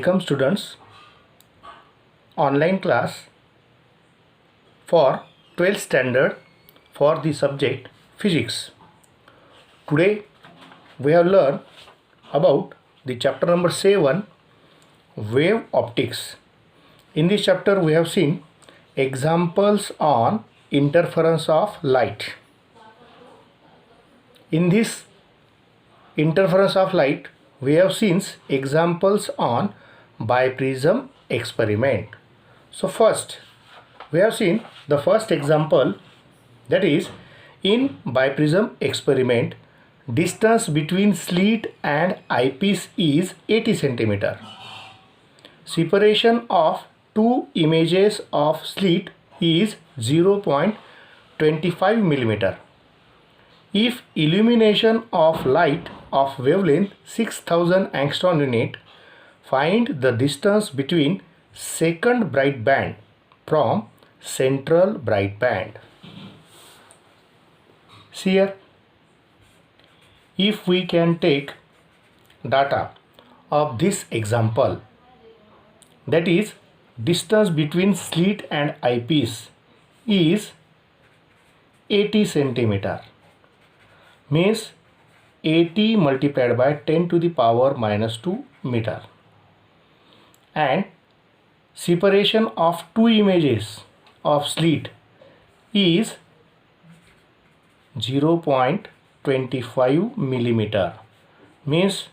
Welcome students, online class for 12th standard for the subject physics. Today we have learned about the chapter number 7, wave optics. In this chapter we have seen examples on interference of light. In this interference of light we have seen examples on biprism experiment. So first we have seen the first example, that is, in biprism experiment distance between slit and eyepiece is 80 cm. Separation of two images of slit is 0.25 mm. If illumination of light of wavelength 6000 angstrom unit, find the distance between second bright band from central bright band. See here, if we can take data of this example, that is, distance between slit and eyepiece is 80 cm, means 80 multiplied by 10 to the power minus 2 meter, and separation of two images of slit is 0.25 millimeter, means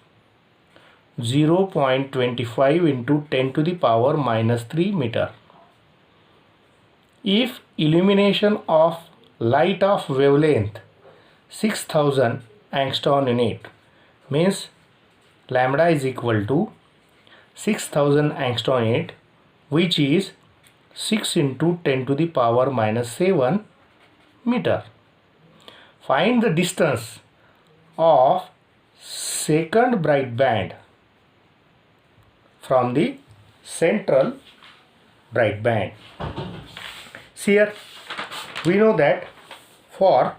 0.25 into 10 to the power minus 3 meter. If illumination of light of wavelength 6000 angstrom unit, means lambda is equal to 6000 angstrom unit, which is 6 into 10 to the power minus 7 meter. Find the distance of second bright band from the central bright band. See here, we know that for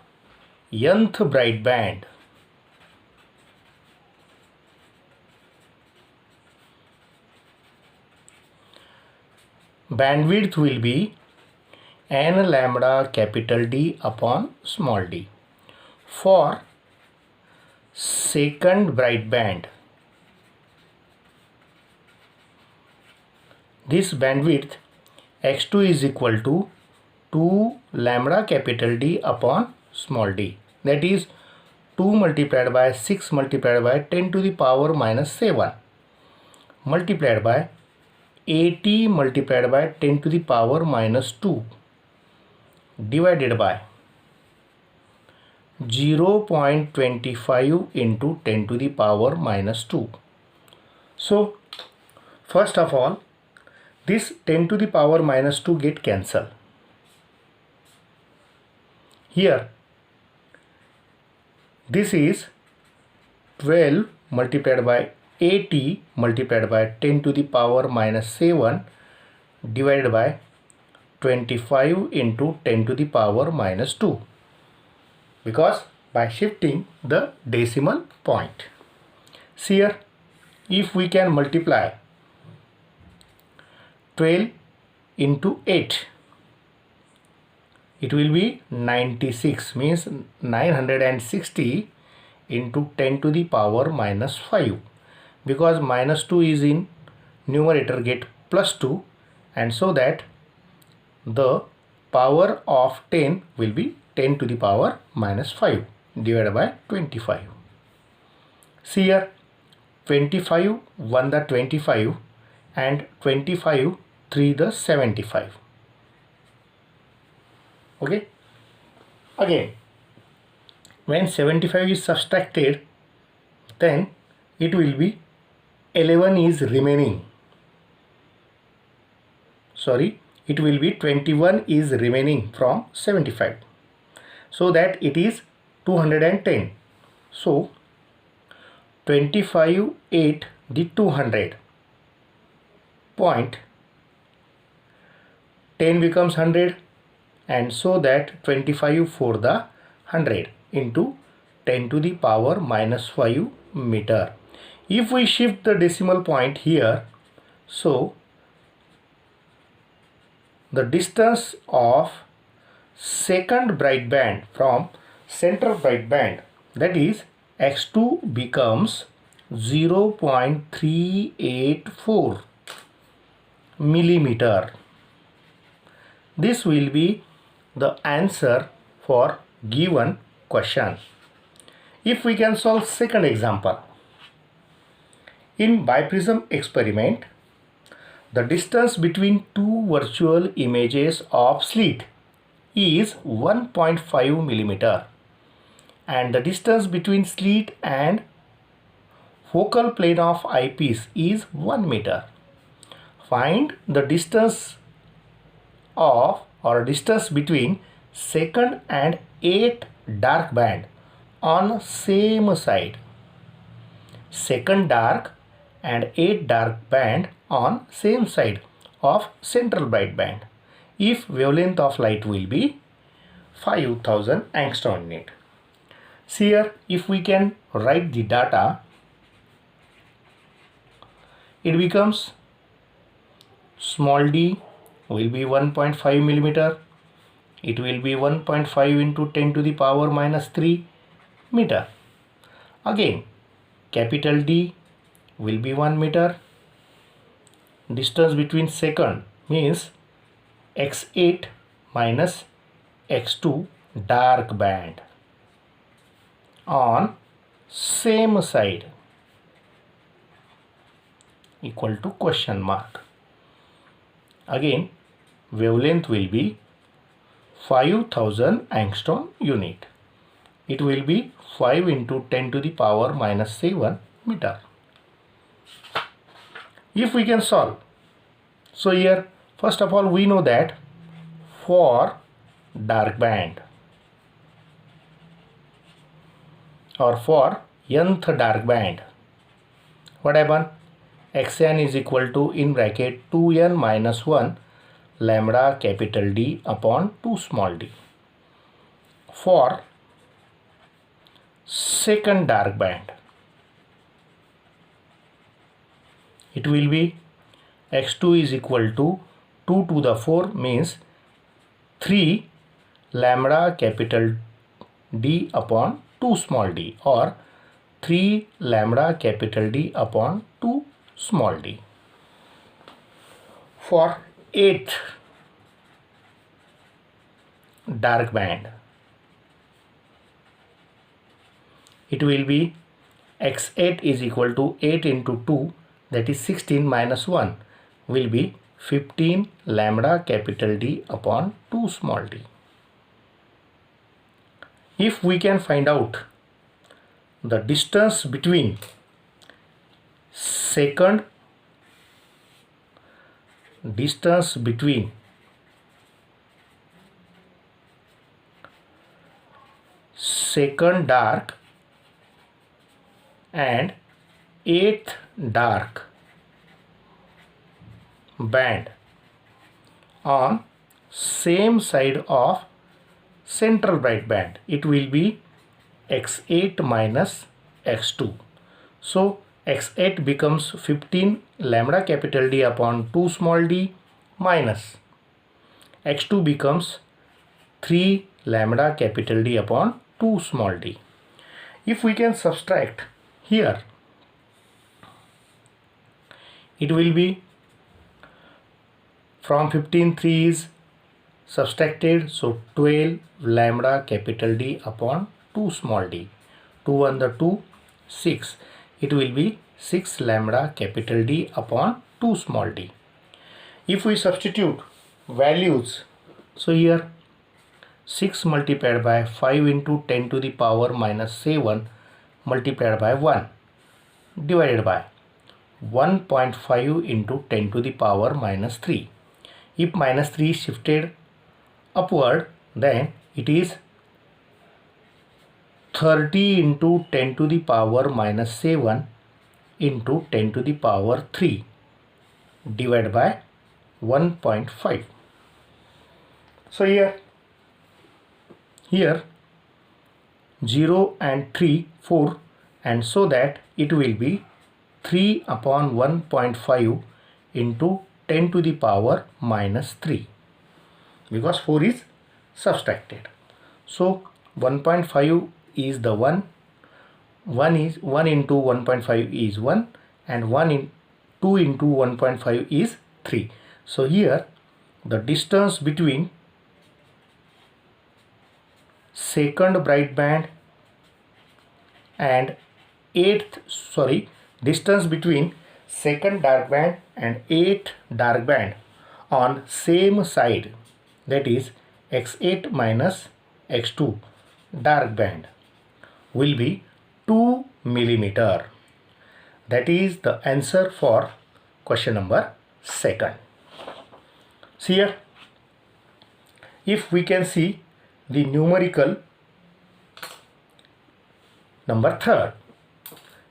nth bright band, bandwidth will be n lambda capital D upon small d. For second bright band, this bandwidth x2 is equal to 2 lambda capital D upon small d, that is 2 multiplied by 6 multiplied by 10 to the power minus 7 multiplied by 80 multiplied by 10 to the power minus 2 divided by 0.25 into 10 to the power minus 2. So first of all, this 10 to the power minus 2 get cancelled. Here this is 12 multiplied by 80 multiplied by 10 to the power minus 7 divided by 25 into 10 to the power minus 2, because by shifting the decimal point. See here, if we can multiply 12 into 8, it will be 96, means 960 into 10 to the power minus 5, because minus 2 is in numerator, get plus 2, and so that the power of 10 will be 10 to the power minus 5 divided by 25. See here, 25 1 the 25 and 25 3 the 75. Okay, again when 75 is subtracted, then it will be 11 is remaining, sorry, it will be 21 is remaining from 75, so that it is 210. So 25 8 the 200 point 10 becomes 100, and so that 25 4 the 100 into 10 to the power minus 5 meter. If we shift the decimal point here, So the distance of second bright band from central bright band, that is x2, becomes 0.384 millimeter. This will be the answer for given question. If we can solve second example. In biprism experiment, the distance between two virtual images of slit is 1.5 millimeter and the distance between slit and focal plane of eyepiece is 1 meter. Find the distance of or distance between second and eighth dark band on same side. Second dark and eighth dark band on same side of central bright band if wavelength of light will be 5000 angstrom unit. See here, if we can write the data, it becomes small d will be 1.5 millimeter. It will be 1.5 into 10 to the power minus 3 meter. Again, capital D will be 1 meter. Distance between second means x8 minus x2 dark band on same side equal to question mark. Again, wavelength will be 5000 angstrom unit. It will be 5 into 10 to the power minus 7 meter. If we can solve, so here first of all we know that for dark band or for nth dark band, what happen? Xn is equal to in bracket 2n minus 1 lambda capital D upon 2 small d. For second dark band, it will be x2 is equal to 2 to the 4 means 3 lambda capital D upon 2 small d or 3 lambda capital D upon 2 small d. For 8th dark band, it will be x8 is equal to 8 into 2, that is 16 minus 1 will be 15 lambda capital D upon 2 small d. If we can find out the distance between second dark and eighth dark band on same side of central bright band, it will be x8 minus x2. So x8 becomes 15 lambda capital D upon 2 small d minus x2 becomes 3 lambda capital D upon 2 small d. If we can subtract here, it will be from 15 3 is subtracted, so 12 lambda capital D upon 2 small d. 2 1 the 2, 6. It will be 6 lambda capital D upon 2 small d. If we substitute values, so here 6 multiplied by 5 into 10 to the power minus 7 multiplied by 1 divided by 1.5 into 10 to the power minus 3. If minus 3 is shifted upward, then it is 30 into 10 to the power minus 7 into 10 to the power 3 divided by 1.5. So here 0 and 3 4, and so that it will be 3 upon 1.5 into 10 to the power minus 3 because 4 is subtracted. So 1.5 is the 1 is 1 into 1.5 is 1 and 2 into 1.5 is 3. So here the distance between second bright band and distance between second dark band and 8th dark band on same side, that is x8 minus x2 dark band, will be 2 millimeter. That is the answer for question number 2nd. See here, if we can see the numerical number 3rd.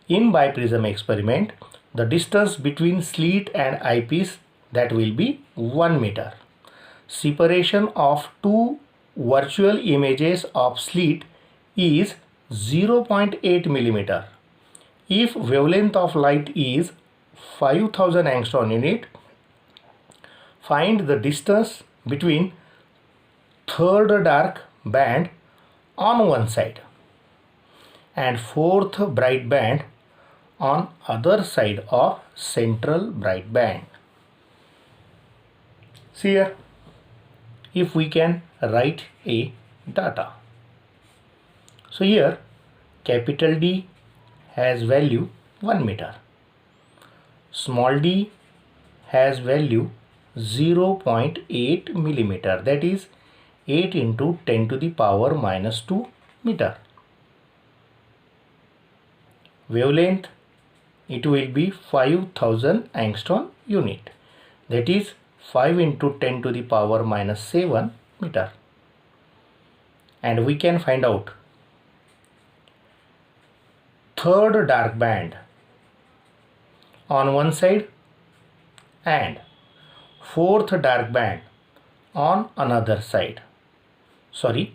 In biprism experiment, the distance between slit and eyepiece, that will be 1 meter. Separation of two virtual images of slit is 0.8 millimeter. If wavelength of light is 5000 angstrom unit, find the distance between third dark band on one side and fourth bright band on other side of central bright band. See here, if we can write a data. So here capital D has value 1 meter, small d has value 0.8 millimeter, that is 8 into 10 to the power minus 2 meter. Wavelength, it will be 5000 angstrom unit, that is 5 into 10 to the power minus 7 meter. And we can find out third dark band on one side and fourth dark band on another side.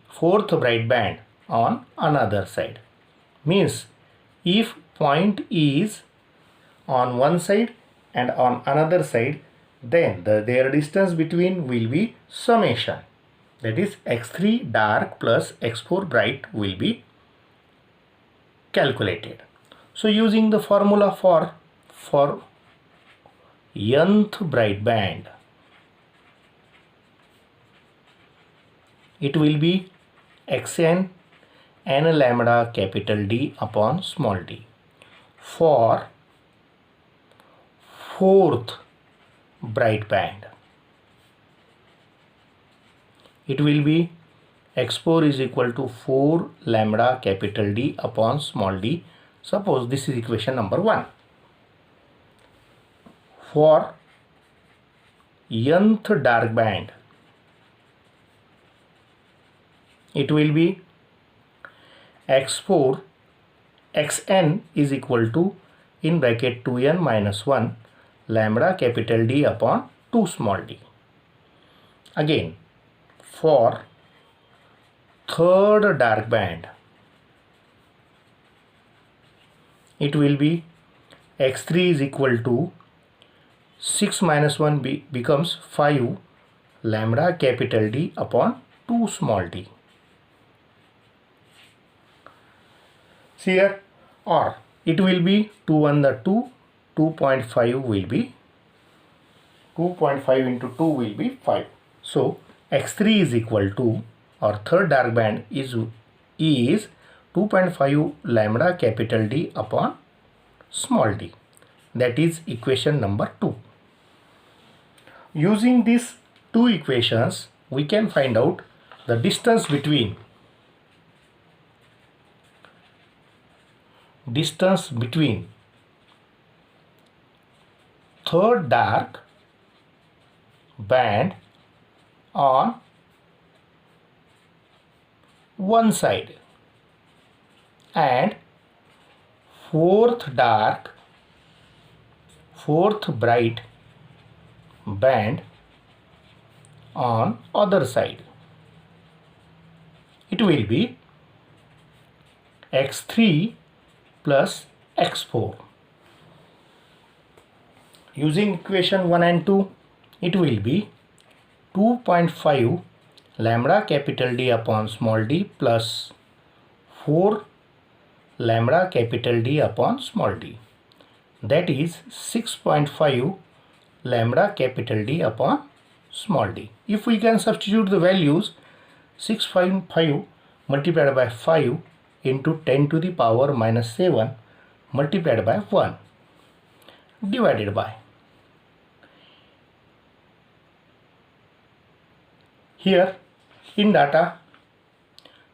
Fourth bright band on another side. Means if point is on one side and on another side, then their distance between will be summation, that is x3 dark plus x4 bright will be calculated. So using the formula for nth bright band, it will be xn n lambda capital D upon small d. For fourth bright band, it will be x4 is equal to 4 lambda capital D upon small d. Suppose this is equation number 1. For nth dark band, it will be x4 xn is equal to in bracket 2n minus 1 lambda capital D upon 2 small d. Again, for third dark band, it will be x3 is equal to 6 minus 1 becomes 5 lambda capital D upon 2 small d. See here, or it will be 2 on the 2, 2.5 will be 2.5 into 2 will be 5. So x3 is equal to, or third dark band is 2.5 lambda capital D upon small d. That is equation number 2. Using these two equations, we can find out the distance between third dark band on one side and fourth bright band on other side. It will be x3 plus x4. Using equation 1 and 2, it will be 2.5 lambda capital D upon small d plus 4 lambda capital D upon small d. That is 6.5 lambda capital D upon small d. If we can substitute the values, 6.5 multiplied by 5 into 10 to the power minus 7 multiplied by 1 divided by. Here in data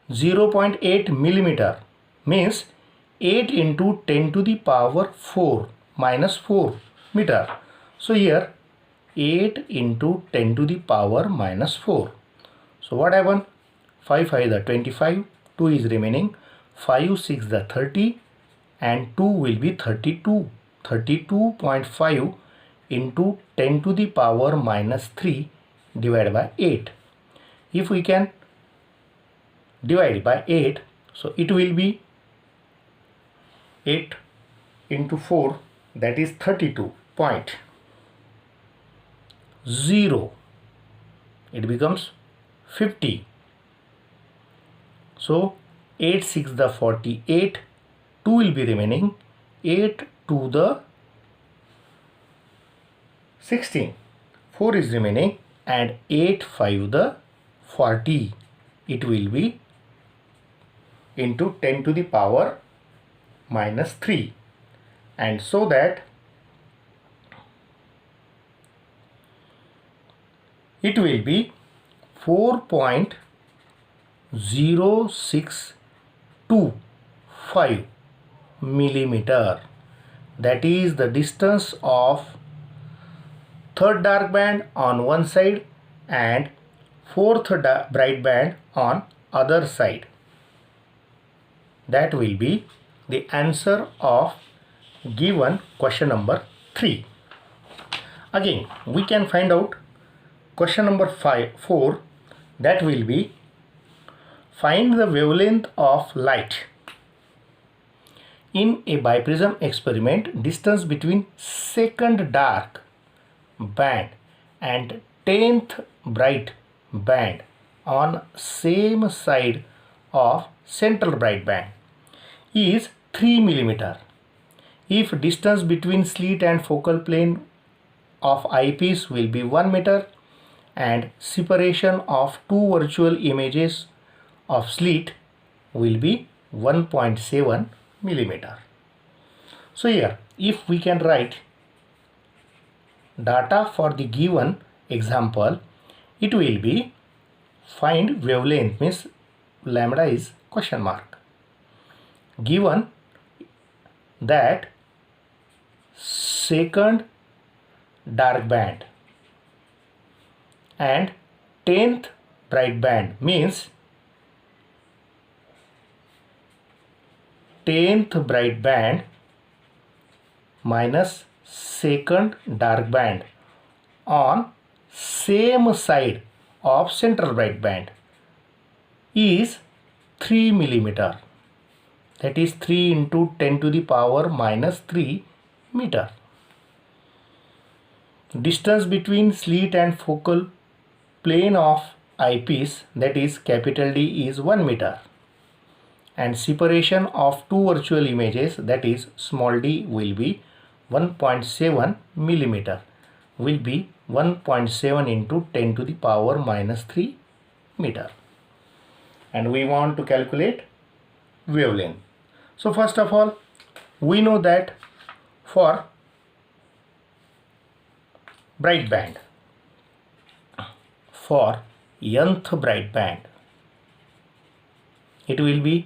0.8 millimeter means 8 into 10 to the power 4 minus 4 meter. So here 8 into 10 to the power minus 4. So what happened? 5 5 the 25, 2 is remaining, 5 6 the 30 and 2 will be 32. 32.5 into 10 to the power minus 3 divided by 8. If we can divide by 8, so it will be 8 into 4, that is 32.0. It becomes 50. So 8 6 the 48, 2 will be remaining, 8 to the 16, 4 is remaining and 8 5 the 40. It will be into 10 to the power minus 3, and so that it will be 4.0625 millimeter. That is the distance of third dark band on one side and fourth bright band on other side. That will be the answer of given question number 3. Again, we can find out question number 4, that will be find the wavelength of light. In a biprism experiment, distance between second dark band and 10th bright band on same side of central bright band is 3 millimeter. If distance between slit and focal plane of eyepiece will be 1 meter and separation of two virtual images of slit will be 1.7 millimeter. So here, if we can write data for the given example, it will be find wavelength, means lambda is question mark. Given that second dark band and 10th bright band means 10th bright band minus second dark band on same side of central bright band is 3 millimeter. That is 3 into 10 to the power minus 3 meter. Distance between slit and focal plane of eyepiece, that is capital D, is 1 meter. And separation of two virtual images, that is small d, will be 1.7 millimeter. Will be 1.7 into 10 to the power minus 3 meter. And we want to calculate wavelength. So first of all, we know that for bright band, for nth bright band, it will be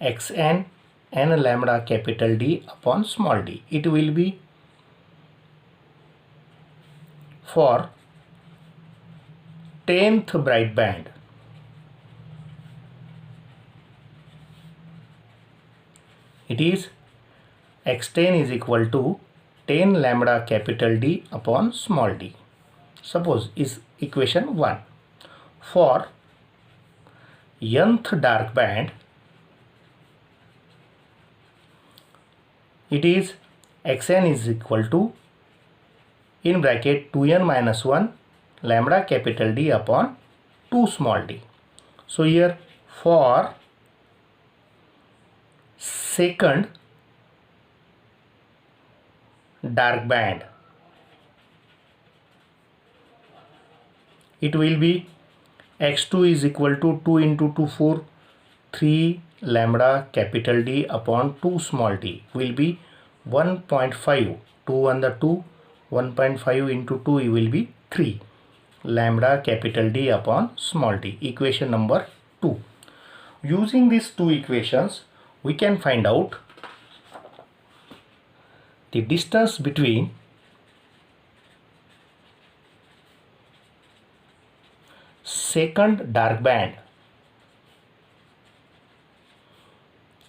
xn n lambda capital D upon small d. It will be for 10th bright band, it is x10 is equal to 10 lambda capital D upon small d. Suppose is equation 1. For nth dark band, it is xn is equal to in bracket 2n minus 1 lambda capital D upon 2 small d. So here for second dark band, it will be x2 is equal to 2 into 2 4 3 lambda capital D upon 2 small d will be 1.5. 2 on the 2, 1.5 into 2 will be 3 lambda capital D upon small d. Equation number 2. Using these two equations, we can find out the distance between second dark band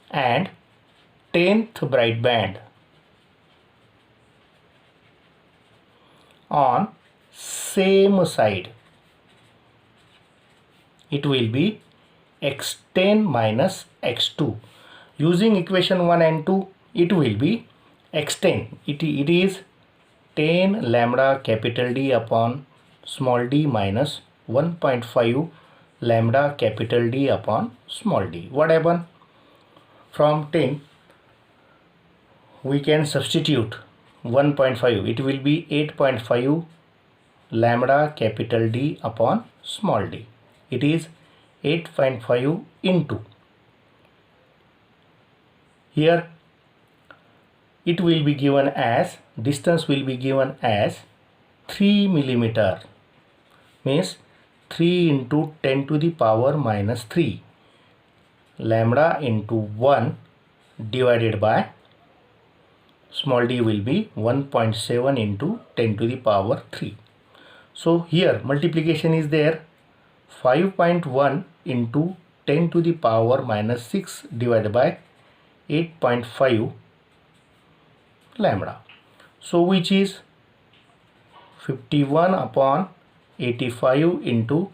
and 10th bright band on same side. It will be x10 minus x2. Using equation 1 and 2, it will be x10. It is 10 lambda capital D upon small d minus 1.5 lambda capital D upon small d. What happened? From 10, we can substitute 1.5. It will be 8.5 lambda capital D upon small d. It is 8.5 into. Here it will be given as, distance will be given as 3 millimeter, means 3 into 10 to the power minus 3 lambda into 1 divided by small d will be 1.7 into 10 to the power 3. So here multiplication is there, 5.1 into 10 to the power minus 6 divided by 8.5 lambda. So which is 51 upon 85 into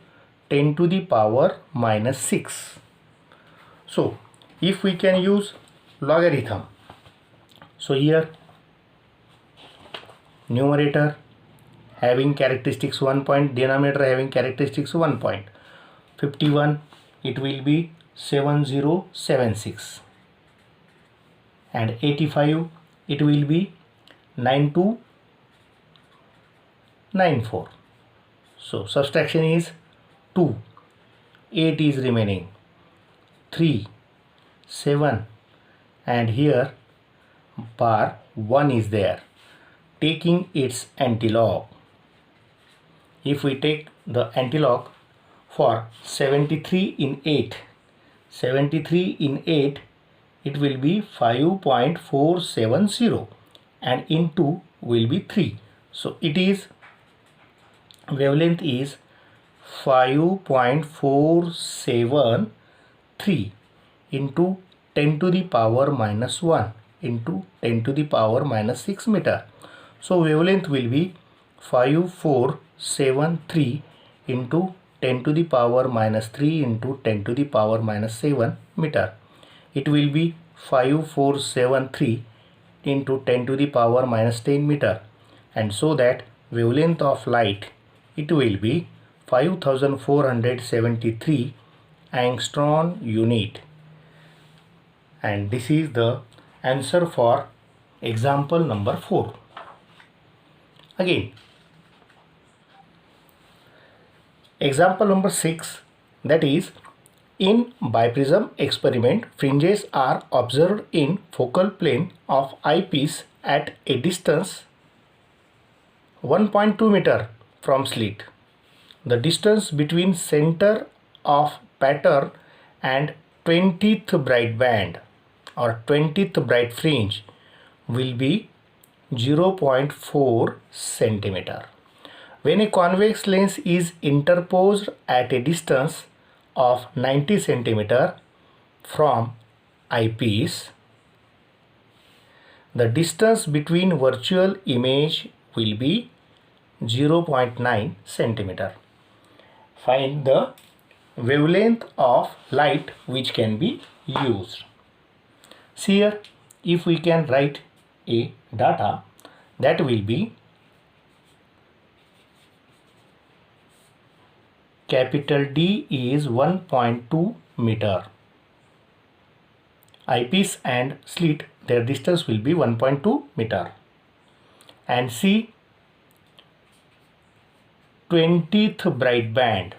10 to the power minus 6. So if we can use logarithm, so here numerator having characteristics 1 point, denominator having characteristics 1 point. 51, it will be 7076, and 85, it will be 9294. So subtraction is 2, 8 is remaining, 3, 7, and here bar 1 is there, taking its antilog. If we take the antilog for 73 in 8, 73 in 8, it will be 5.470, and in 2 will be 3. So it is, wavelength is 5.473 into 10 to the power minus 1 into 10 to the power minus 6 meter. So wavelength will be 5473 into 10 to the power minus 3 into 10 to the power minus 7 meter. It will be 5473 into 10 to the power minus 10 meter, and so that wavelength of light, it will be 5473 angstrom unit. And this is the answer for example number 4. Again, example number 6, that is, in biprism experiment, fringes are observed in focal plane of eyepiece at a distance 1.2 meter from slit. The distance between center of pattern and 20th bright band or 20th bright fringe will be 0.4 centimeter. When a convex lens is interposed at a distance of 90 centimeter from eyepiece, the distance between virtual image will be 0.9 centimeter. Find the wavelength of light which can be used. See here, if we can write a data, that will be capital D is 1.2 meter. Eyepiece and slit, their distance will be 1.2 meter. And C, 20th bright band.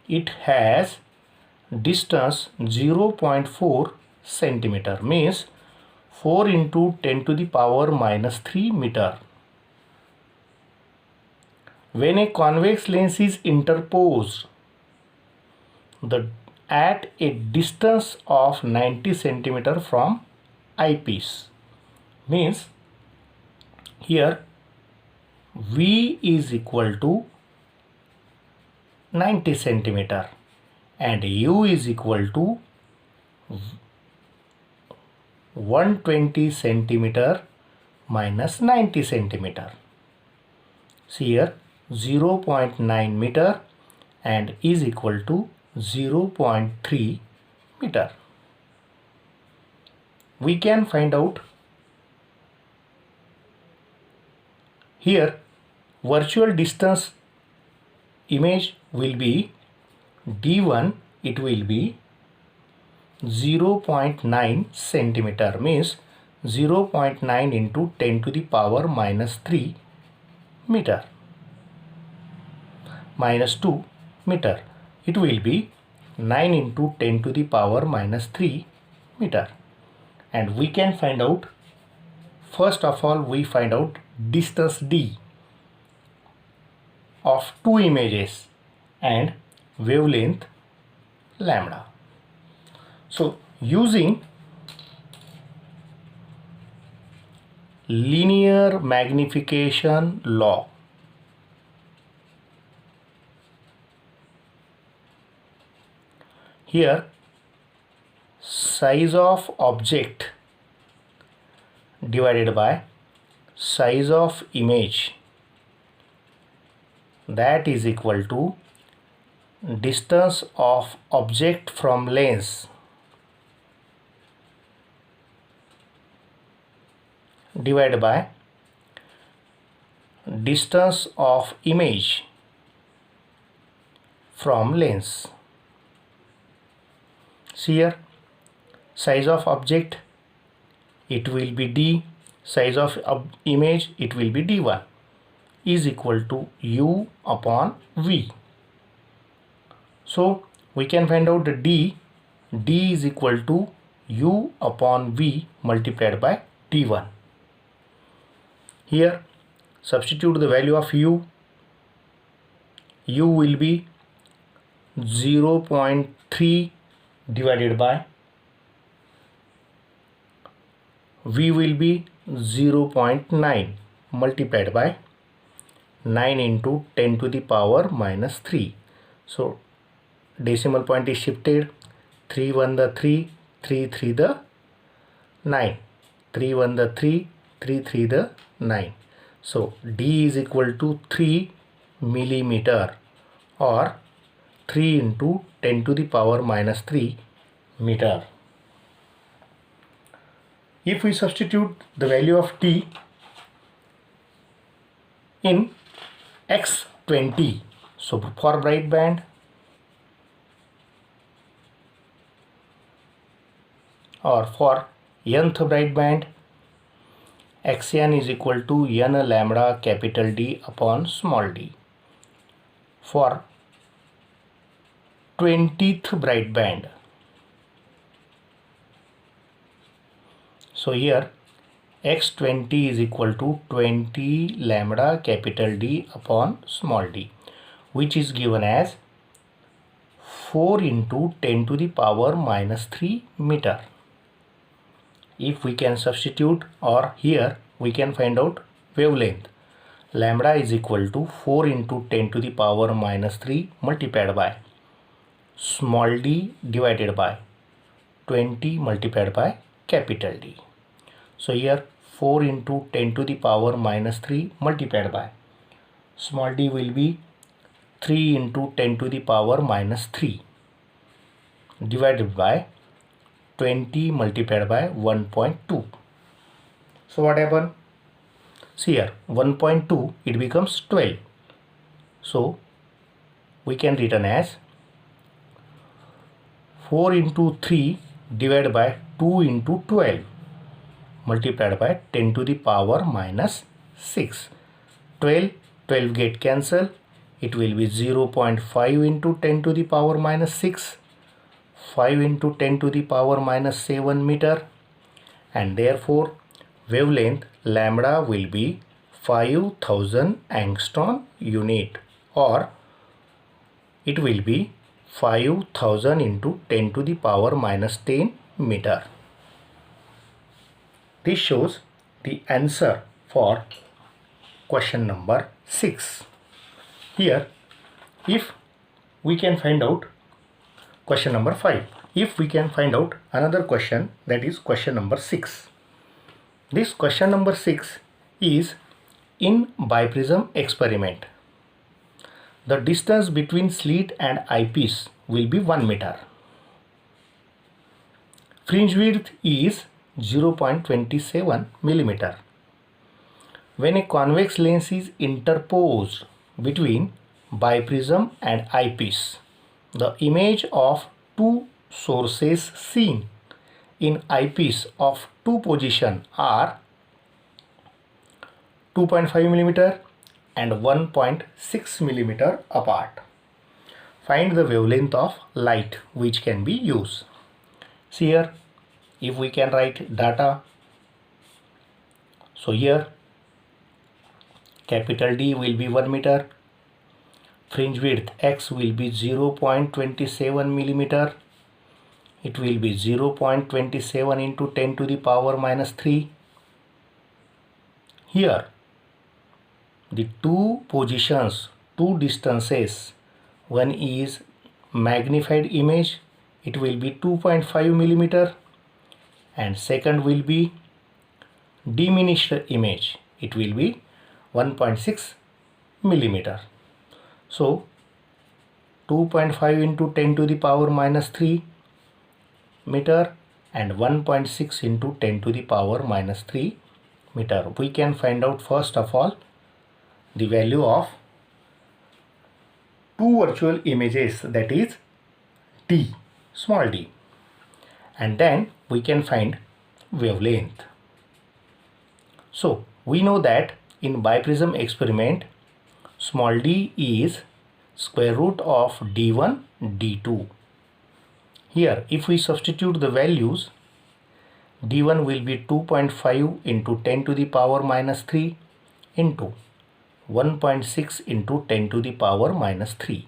It has distance 0.4 centimeter, means 4 into 10 to the power minus 3 meter. When a convex lens is interposed at a distance of 90 centimeter from eyepiece, means here V is equal to 90 centimeter and U is equal to 120 centimeter minus 90 centimeter. See here 0.9 meter and is equal to 0.3 meter. We can find out here virtual distance image will be D1, it will be 0.9 centimeter, means 0.9 into 10 to the power minus 3 meter minus 2 meter. It will be 9 into 10 to the power minus 3 meter. And we can find out, first of all we find out distance D of two images and wavelength lambda. So using linear magnification law, here size of object divided by size of image, that is equal to distance of object from lens divided by distance of image from lens. See here, size of object it will be D, size of image it will be D1, is equal to U upon V. So we can find out the D is equal to U upon V multiplied by D1. Here substitute the value of U. U will be 0.3 divided by V will be 0.9 multiplied by 9 into 10 to the power minus 3. So decimal point is shifted, 3 1 the 3, 3 3 the 9, 3 1 the 3, 3 3 the 9. So D is equal to 3 millimeter or 3 into 10 to the power minus 3 meter. If we substitute the value of T in X20, so for bright band or for nth bright band, Xn is equal to n lambda capital D upon small d. For 20th bright band, so here X20 is equal to 20 lambda capital D upon small d, which is given as 4 into 10 to the power minus 3 meter. If we can substitute, or here we can find out wavelength, lambda is equal to 4 into 10 to the power minus 3 multiplied by small d divided by 20 multiplied by capital D. So here 4 into 10 to the power minus 3 multiplied by small d will be 3 into 10 to the power minus 3 divided by 20 multiplied by 1.2. So what happened? See here 1.2 it becomes 12. So we can written as 4 into 3 divided by 2 into 12 multiplied by 10 to the power minus 6. 12 get cancelled. It will be 0.5 into 10 to the power minus 6. 5 into 10 to the power minus 7 meter. And therefore wavelength lambda will be 5000 angstrom unit, or it will be 5000 into 10 to the power minus 10 meter. This shows the answer for question number 6. Here, if we can find out question number 5, if we can find out another question, that is question number 6. This question number 6 is in biprism experiment. The distance between slit and eyepiece will be 1 meter. Fringe width is 0.27 millimeter. When a convex lens is interposed between biprism and eyepiece, the image of two sources seen in eyepiece of two position are 2.5 millimeter and 1.6 millimeter apart. Find the wavelength of light which can be used. See here, if we can write data, so here capital D will be 1 meter, fringe width X will be 0.27 millimeter, it will be 0.27 into 10 to the power minus 3. Here the two positions, two distances, one is magnified image, it will be 2.5 millimeter, and second will be diminished image, it will be 1.6 millimeter. So 2.5 into 10 to the power minus 3 meter and 1.6 into 10 to the power minus 3 meter. We can find out first of all the value of two virtual images, that is d, small d, and then we can find wavelength. So we know that in biprism experiment small d is square root of d1 d2. Here if we substitute the values, d1 will be 2.5 into 10 to the power minus 3 into 1.6 into 10 to the power minus 3.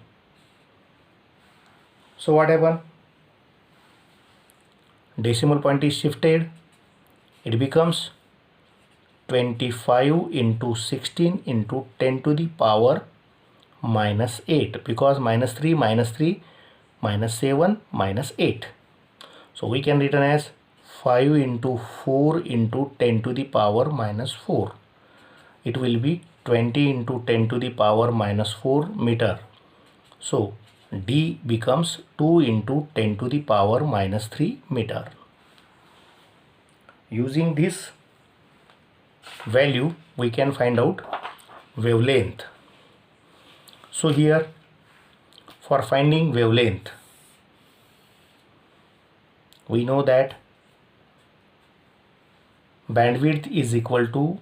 So what happened? Decimal point is shifted. It becomes 25 into 16 into 10 to the power minus 8, because minus 3 minus 7 minus 8. So we can written as 5 into 4 into 10 to the power minus 4. It will be 20 into 10 to the power minus 4 meter. So D becomes 2 into 10 to the power minus 3 meter. Using this value we can find out wavelength. So here for finding wavelength, we know that bandwidth is equal to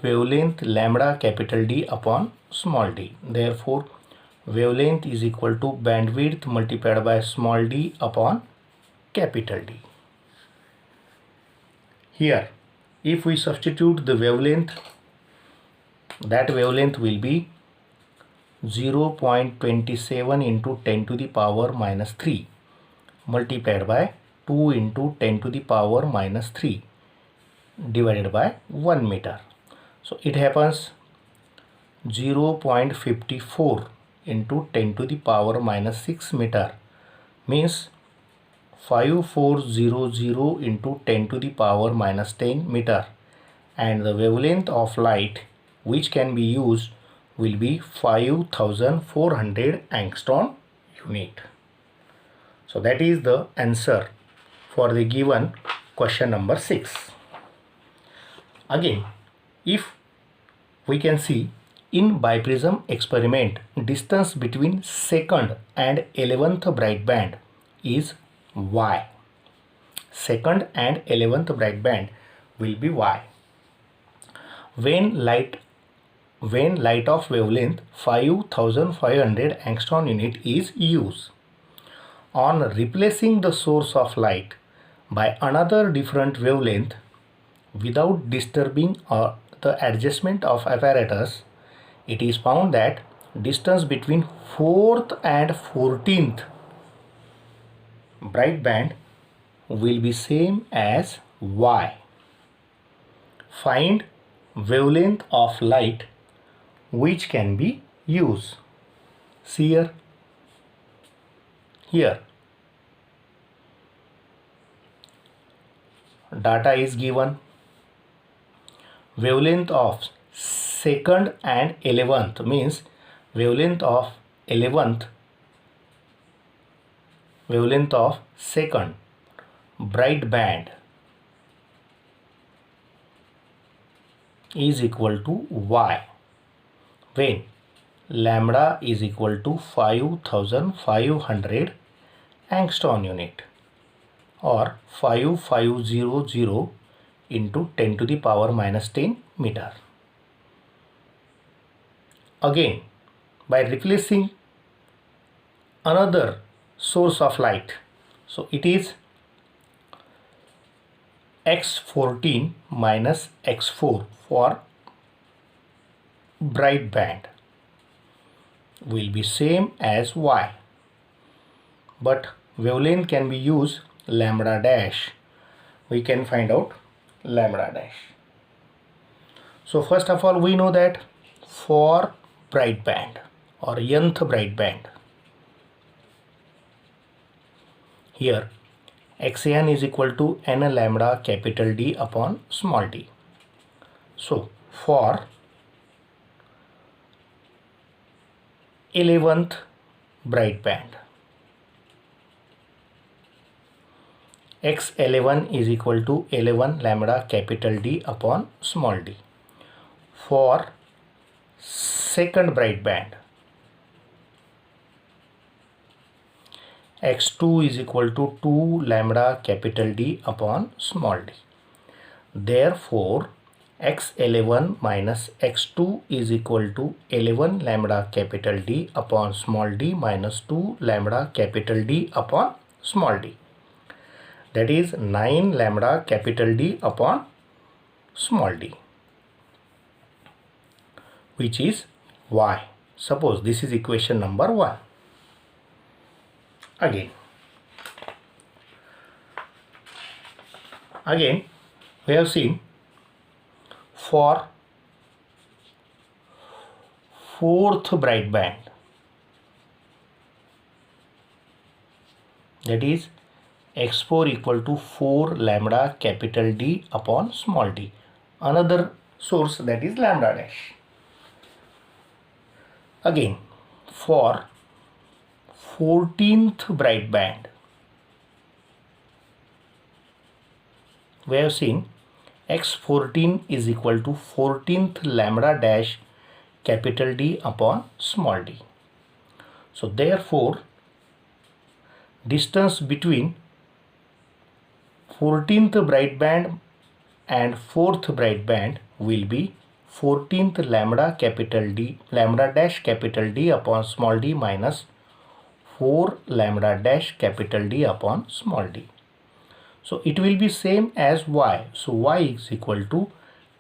wavelength lambda capital D upon small d. Therefore wavelength is equal to bandwidth multiplied by small d upon capital D. Here if we substitute the wavelength, that wavelength will be 0.27 into 10 to the power minus 3 multiplied by 2 into 10 to the power minus 3 divided by 1 meter. So it happens 0.54 into 10 to the power minus 6 meter, means 5400 into 10 to the power minus 10 meter, and the wavelength of light which can be used will be 5400 angstrom unit. So that is the answer for the given question number 6. Again, if we can see in biprism experiment, distance between second and 11th bright band is y. Second and 11th bright band will be y. When light of wavelength 5500 angstrom unit is used, on replacing the source of light by another different wavelength without disturbing the adjustment of apparatus, it is found that distance between 4th and 14th bright band will be same as y. Find wavelength of light which can be used. See here data is given. Wavelength of second and 11th means wavelength of second bright band is equal to y when lambda is equal to 5500 angstrom unit or 5500 into 10 to the power minus 10 meter. Again, by replacing another source of light, so it is x14 minus x4 for bright band will be same as y, but wavelength can be used lambda dash. We can find out lambda dash. So first of all, we know that for bright band or nth bright band, here xn is equal to n lambda capital D upon small d. So for 11th bright band, x11 is equal to 11 lambda capital D upon small d. For second bright band, x2 is equal to 2 lambda capital D upon small d. Therefore, x11 minus x2 is equal to 11 lambda capital D upon small d minus 2 lambda capital D upon small d. That is 9 lambda capital D upon small d, which is y. Suppose this is equation number 1. Again we have seen for 4th bright band, that is x4 equal to 4 lambda capital D upon small d, another source, that is lambda dash. Again for 14th bright band, we have seen x14 is equal to 14th lambda dash capital D upon small d. So therefore, distance between 14th bright band and 4th bright band will be 14th lambda capital D, lambda dash capital D upon small d minus 4 lambda dash capital D upon small d. So it will be same as y. So y is equal to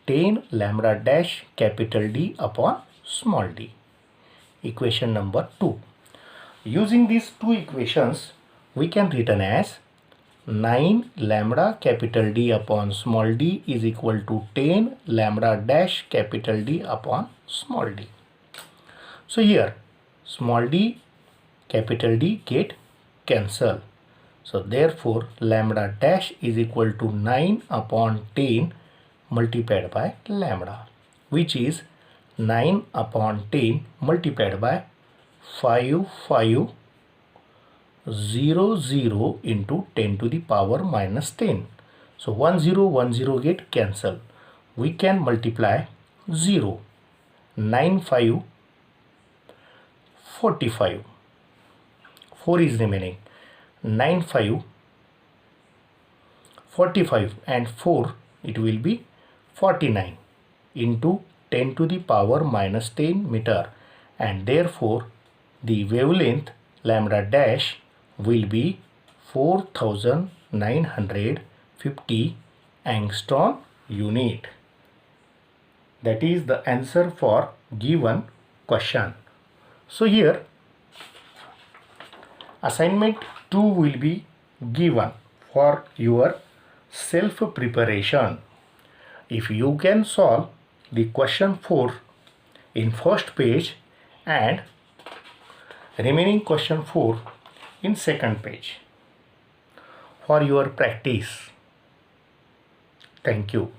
10 lambda dash capital D upon small d. Equation number 2. Using these two equations, we can written as 9 lambda capital D upon small d is equal to 10 lambda dash capital D upon small d. So here small d capital D get cancel. So therefore lambda dash is equal to 9 upon 10 multiplied by lambda, which is 9 upon 10 multiplied by 5500 into 10 to the power minus 10. So 10 get cancel. We can multiply 0 9 5 45. 4 is remaining. 9 5 45 and 4, it will be 49 into 10 to the power minus 10 meter, and therefore the wavelength lambda dash will be 4950 angstrom unit. That is the answer for given question. So here assignment 2 will be given for your self preparation. If you can solve the question 4 in first page and remaining question 4 in second page for your practice. Thank you.